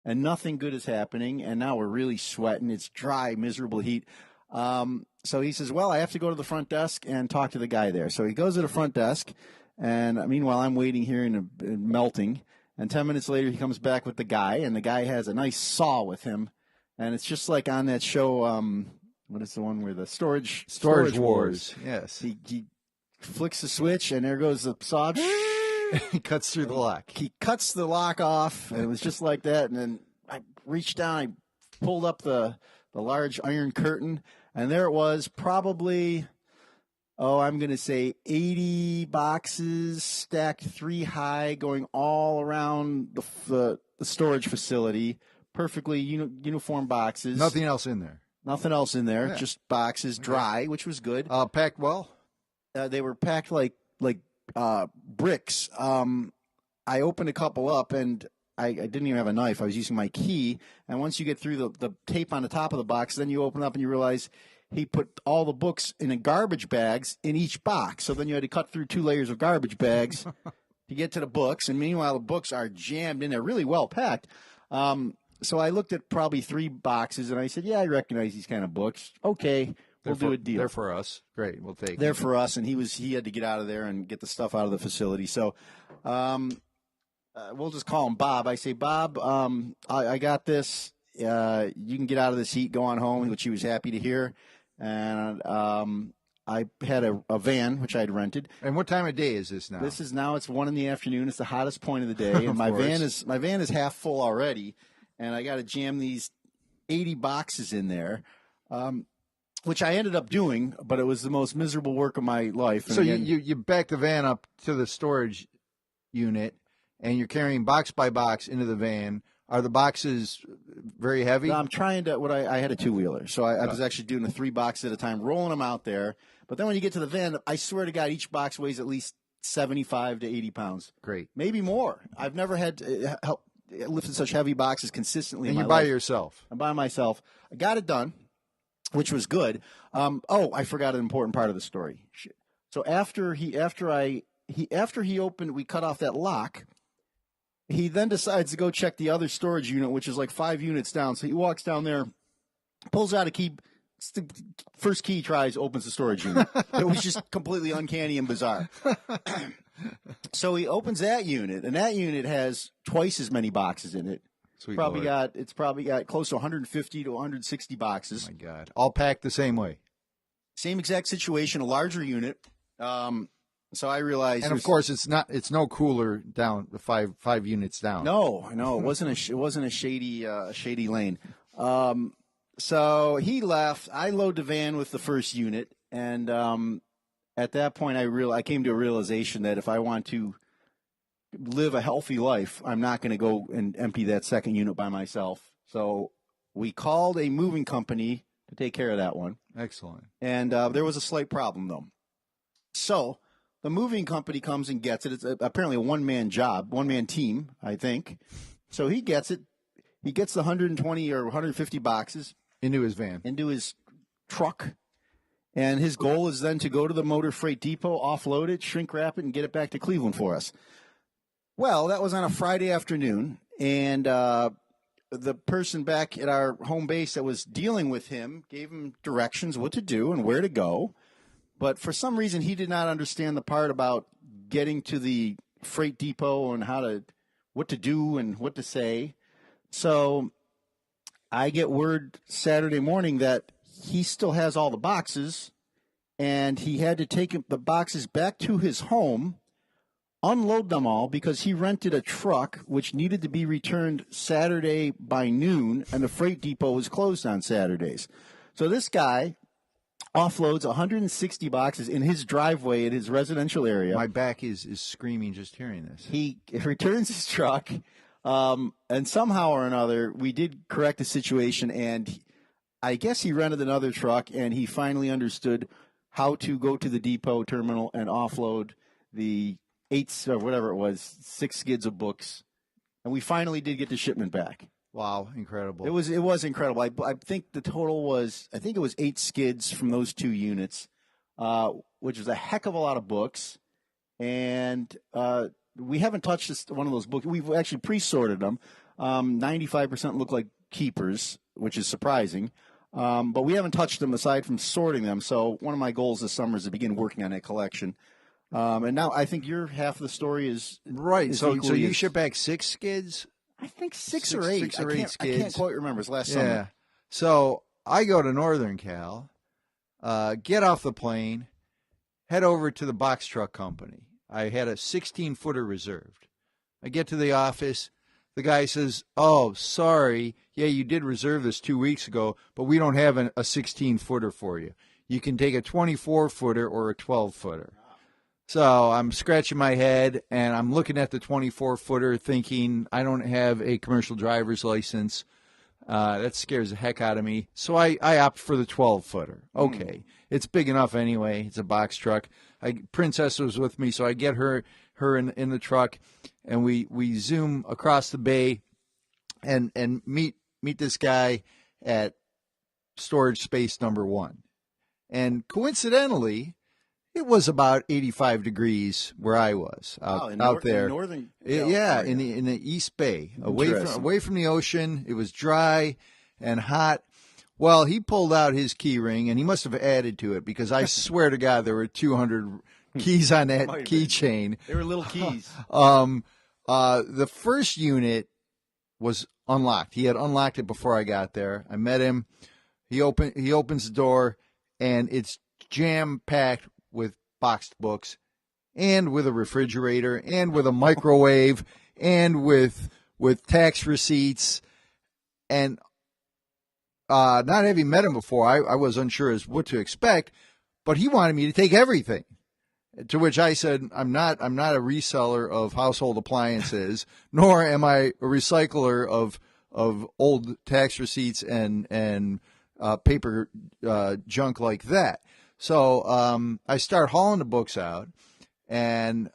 and nothing good is happening. And now we're really sweating. It's dry, miserable heat. So he says, well, I have to go to the front desk and talk to the guy there. So he goes to the front desk, and meanwhile, I'm waiting here and melting. And 10 minutes later, he comes back with the guy, and the guy has a nice saw with him. And it's just like on that show, what is the one where the Storage Wars. Yes. He flicks the switch, and there goes the saw. He cuts through the lock. He cuts the lock off, and it was just like that. And then I reached down, I pulled up the large iron curtain, and there it was, probably, I'm going to say 80 boxes stacked 3 high, going all around the storage facility, perfectly uniform boxes. Nothing else in there. Nothing else in there, just boxes, dry, which was good. Packed well? They were packed like bricks. I opened a couple up, and I didn't even have a knife. I was using my key, and once you get through the tape on the top of the box, then you open up and you realize he put all the books in garbage bags in each box. So then you had to cut through 2 layers of garbage bags to get to the books, and meanwhile the books are jammed in there, really well packed. So I looked at probably 3 boxes, and I said, yeah, I recognize these kind of books. Okay, we'll do a deal. They're for us. Great, we'll take They're for us, and he had to get out of there and get the stuff out of the facility. So we'll just call him Bob. I say, Bob, I got this. You can get out of this heat, go on home, which he was happy to hear. And I had a van, which I had rented. And what time of day is this now? This is now, it's 1 p.m. It's the hottest point of the day. And my van is half full already. And I got to jam these 80 boxes in there, which I ended up doing, but it was the most miserable work of my life. And so you back the van up to the storage unit, and you're carrying box by box into the van. Are the boxes very heavy? No, I'm trying to. I had a 2-wheeler, so I was actually doing the 3 boxes at a time, rolling them out there. But then when you get to the van, I swear to God, each box weighs at least 75 to 80 pounds. Great, maybe more. I've never had help lifted such heavy boxes consistently. And in you're my by life. yourself. I'm by myself. I got it done, which was good. I forgot an important part of the story. So after he opened, we cut off that lock. He then decides to go check the other storage unit, which is like 5 units down. So he walks down there, pulls out a key. It's the first key he tries, opens the storage unit. It was just completely uncanny and bizarre. So he opens that unit, and that unit has twice as many boxes in it. It's probably got close to 150 to 160 boxes. Oh my God, all packed the same way. Same exact situation, a larger unit. So I realized, and of course, it's no cooler down the five units down. No, it wasn't a shady lane. So he left. I load the van with the first unit, and at that point, I came to a realization that if I want to live a healthy life, I'm not going to go and empty that second unit by myself. So we called a moving company to take care of that one. Excellent. And there was a slight problem, though. So the moving company comes and gets it. It's apparently a one-man job, one-man team, I think. So he gets it. He gets the 120 or 150 boxes. Into his van. Into his truck. And his goal is then to go to the motor freight depot, offload it, shrink wrap it, and get it back to Cleveland for us. Well, that was on a Friday afternoon, and the person back at our home base that was dealing with him gave him directions what to do and where to go. But for some reason, he did not understand the part about getting to the freight depot and what to do and what to say. So I get word Saturday morning that he still has all the boxes, and he had to take the boxes back to his home, unload them all because he rented a truck which needed to be returned Saturday by noon, and the freight depot was closed on Saturdays. So this guy offloads 160 boxes in his driveway in his residential area. My back is screaming just hearing this. He returns his truck, and somehow or another, we did correct the situation, and I guess he rented another truck, and he finally understood how to go to the depot terminal and offload the 6 skids of books, and we finally did get the shipment back. Wow, incredible! It was incredible. I think the total was 8 skids from those 2 units, which was a heck of a lot of books, and we haven't touched one of those books. We've actually pre-sorted them. 95% look like keepers, which is surprising. But we haven't touched them aside from sorting them. So one of my goals this summer is to begin working on that collection. And now I think your half of the story is right. Is So equally you as- ship back 6 skids. I think six or eight. Six or I eight can't skids. quite remember. It's last Yeah. summer. So I go to Northern Cal, get off the plane, head over to the box truck company. I had a 16-footer reserved. I get to the office. The guy says, "Oh, sorry. Yeah, you did reserve this 2 weeks ago, but we don't have a 16-footer for you. You can take a 24-footer or a 12-footer." So I'm scratching my head, and I'm looking at the 24-footer thinking, I don't have a commercial driver's license. That scares the heck out of me. So I opt for the 12-footer. Okay. It's big enough anyway. It's a box truck. Princess was with me, so I get her in the truck, and we zoom across the bay and meet this guy at storage space number 1. And coincidentally, it was about 85 degrees where I was out there. In northern Yeah, California. in the East Bay, away from the ocean. It was dry and hot. Well, he pulled out his key ring, and he must have added to it because I swear to God there were 200 keys on that keychain. They were little keys. The first unit was unlocked. He had unlocked it before I got there. I met him. He opens the door, and it's jam-packed with boxed books and with a refrigerator and with a microwave and with tax receipts. And not having met him before, I was unsure as what to expect, but he wanted me to take everything. To which I said, I'm not a reseller of household appliances, nor am I a recycler of old tax receipts and paper junk like that. So I start hauling the books out, and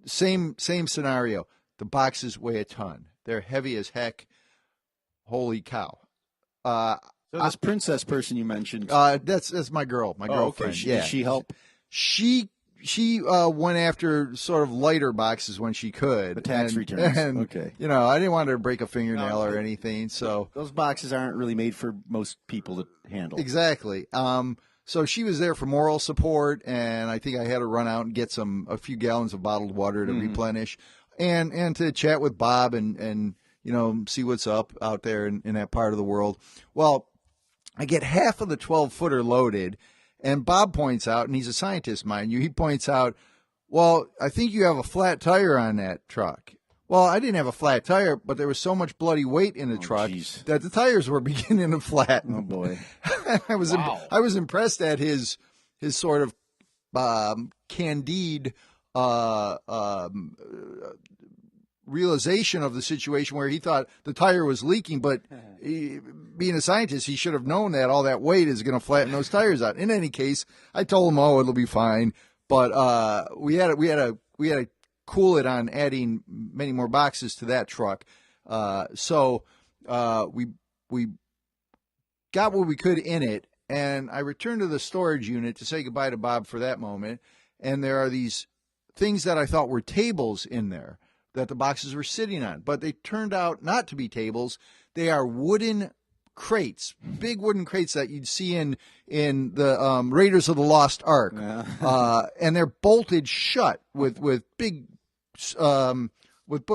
same scenario. The boxes weigh a ton. They're heavy as heck. Holy cow! So this princess person you mentioned. That's my girl, my girlfriend. Okay. Yeah. Did she help? She went after sort of lighter boxes when she could. The tax returns. And, okay. You know, I didn't want her to break a fingernail or anything. So those boxes aren't really made for most people to handle. Exactly. So she was there for moral support, and I think I had to run out and get a few gallons of bottled water to replenish, and to chat with Bob and see what's up out there in that part of the world. Well, I get half of the 12-footer loaded, and Bob points out, and he's a scientist, mind you, he points out, well, I think you have a flat tire on that truck. Well, I didn't have a flat tire, but there was so much bloody weight in the truck that the tires were beginning to flatten. Oh boy! I was impressed at his sort of candid realization of the situation, where he thought the tire was leaking, but being a scientist, he should have known that all that weight is going to flatten those tires out. In any case, I told him, "Oh, it'll be fine," but we had to cool it on adding many more boxes to that truck. So we got what we could in it, and I returned to the storage unit to say goodbye to Bob for that moment. And there are these things that I thought were tables in there that the boxes were sitting on, but they turned out not to be tables. They are wooden crates, big wooden crates that you'd see in the Raiders of the Lost Ark, and they're bolted shut with big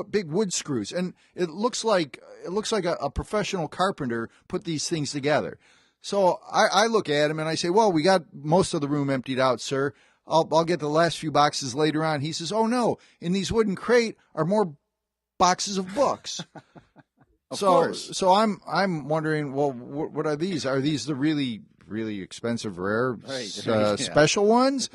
big wood screws, and it looks like a professional carpenter put these things together. So I look at him and I say, "Well, we got most of the room emptied out, sir. I'll get the last few boxes later on." He says, "Oh no, in these wooden crate are more boxes of books." Of course. So I'm wondering, well, what are these? Are these the really, really expensive, rare, special ones?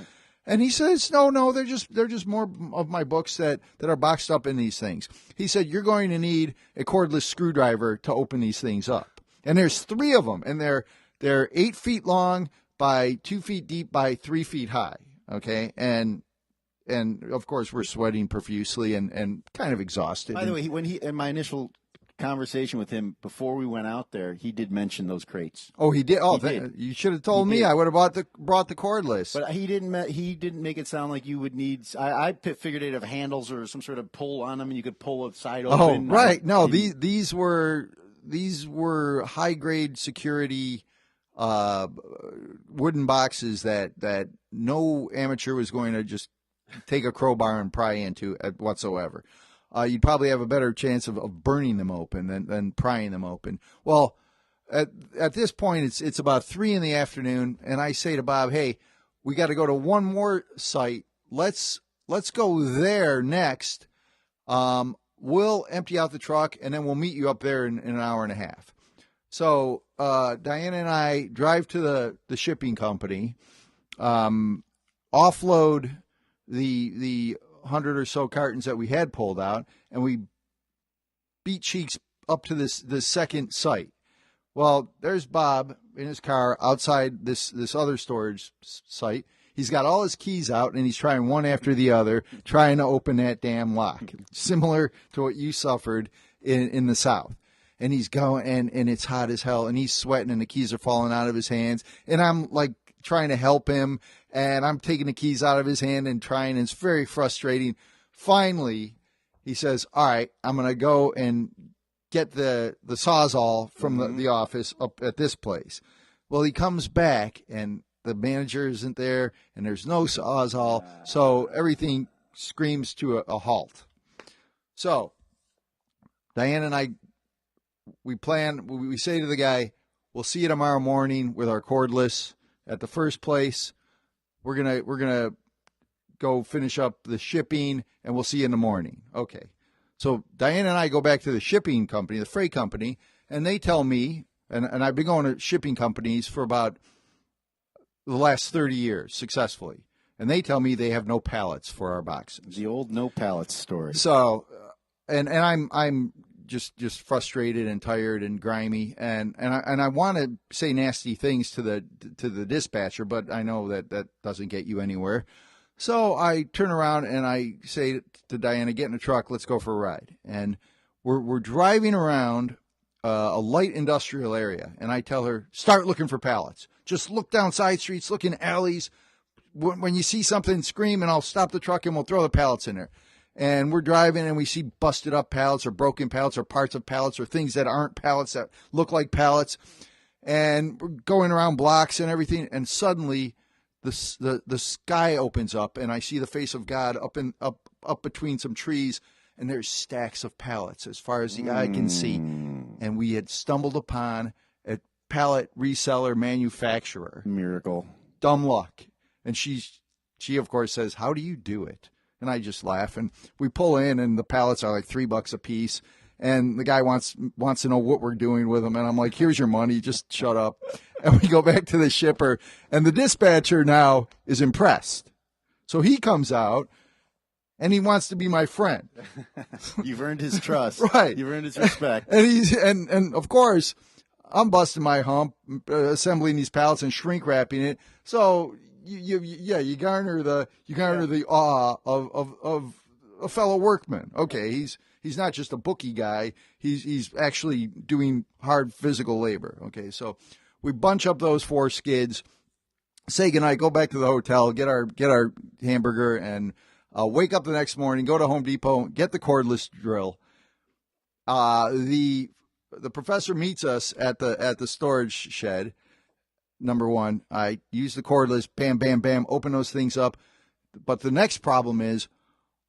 And he says, no, they're just more of my books that are boxed up in these things. He said, "You're going to need a cordless screwdriver to open these things up." And there's 3 of them, and they're 8 feet long by 2 feet deep by 3 feet high. Okay, and of course we're sweating profusely and kind of exhausted. By the way, when in my initial conversation with him before we went out there, he did mention those crates. Oh, he did. Oh, He did. You should have told He me. did. I would have brought the cordless. But he didn't make it sound like you would need. I figured it'd have handles or some sort of pull on them, and you could pull a side open. Oh, right. No, these were high grade security wooden boxes that no amateur was going to just take a crowbar and pry into whatsoever. You'd probably have a better chance of burning them open than prying them open. Well, at this point, it's about 3 p.m, and I say to Bob, "Hey, we got to go to one more site. Let's go there next. We'll empty out the truck, and then we'll meet you up there in an hour and a half." So Diana and I drive to the shipping company, offload the 100 or so cartons that we had pulled out, and we beat cheeks up to this second site. Well, there's Bob in his car outside this other storage site. He's got all his keys out, and he's trying one after the other, trying to open that damn lock, similar to what you suffered in the South. And he's going, and it's hot as hell, and he's sweating, and the keys are falling out of his hands. And I'm like trying to help him, and I'm taking the keys out of his hand and trying, and it's very frustrating. Finally, he says, "All right, I'm going to go and get the Sawzall from the office up at this place." Well, he comes back, and the manager isn't there, and there's no Sawzall, so everything screams to a halt. So Diane and I, we say to the guy, "We'll see you tomorrow morning with our cordless at the first place. We're gonna go finish up the shipping, and we'll see you in the morning." Okay. So Diane and I go back to the shipping company, the freight company, and they tell me, and I've been going to shipping companies for about the last 30 years successfully, and they tell me they have no pallets for our boxes. The old no pallets story. So, and I'm just frustrated and tired and grimy, and I want to say nasty things to the dispatcher, but I know that doesn't get you anywhere. So I turn around and I say to Diana, "Get in the truck, let's go for a ride." And we're driving around a light industrial area, and I tell her, "Start looking for pallets. Just look down side streets, look in alleys. When you see something, scream, and I'll stop the truck and we'll throw the pallets in there." And we're driving, and we see busted up pallets or broken pallets or parts of pallets or things that aren't pallets that look like pallets. And we're going around blocks and everything, and suddenly the sky opens up, and I see the face of God up between some trees, and there's stacks of pallets as far as the eye can see. And we had stumbled upon a pallet reseller manufacturer. Miracle. Dumb luck. And she of course says, "How do you do it?" And I just laugh, and we pull in, and the pallets are like $3 a piece. And the guy wants to know what we're doing with them. And I'm like, "Here's your money. Just shut up." And we go back to the shipper, and the dispatcher now is impressed. So he comes out, and he wants to be my friend. You've earned his trust. Right. You've earned his respect. And of course, I'm busting my hump, assembling these pallets and shrink wrapping it. So you garner the awe of a fellow workman. Okay, he's not just a bookie guy. He's actually doing hard physical labor. Okay, so we bunch up those 4 skids, say goodnight, go back to the hotel, get our hamburger, and wake up the next morning, go to Home Depot, get the cordless drill. The professor meets us at the storage shed. Number one, I use the cordless, bam, bam, bam, open those things up. But the next problem is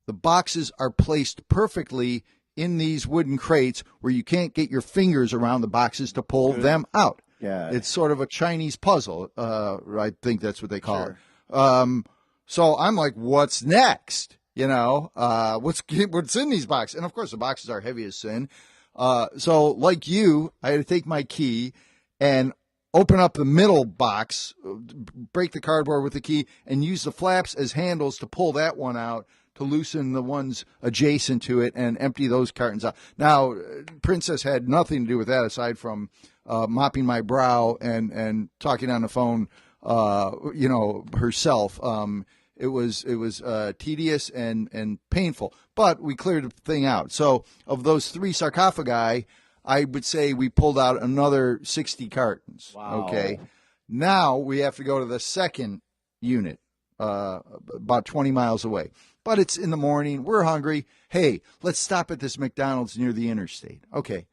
the boxes are placed perfectly in these wooden crates where you can't get your fingers around the boxes to pull them out. Yeah. It's sort of a Chinese puzzle. I think that's what they call it. So I'm like, what's next? What's in these boxes? And of course, the boxes are heavy as sin. So like you, I had to take my key and open up the middle box, break the cardboard with the key, and use the flaps as handles to pull that one out to loosen the ones adjacent to it and empty those cartons out. Now, Princess had nothing to do with that aside from mopping my brow and talking on the phone, herself. It was tedious and painful, but we cleared the thing out. So of those 3 sarcophagi, I would say we pulled out another 60 cartons. Wow. Okay. Now we have to go to the second unit, about 20 miles away. But it's in the morning. We're hungry. Hey, let's stop at this McDonald's near the interstate. Okay.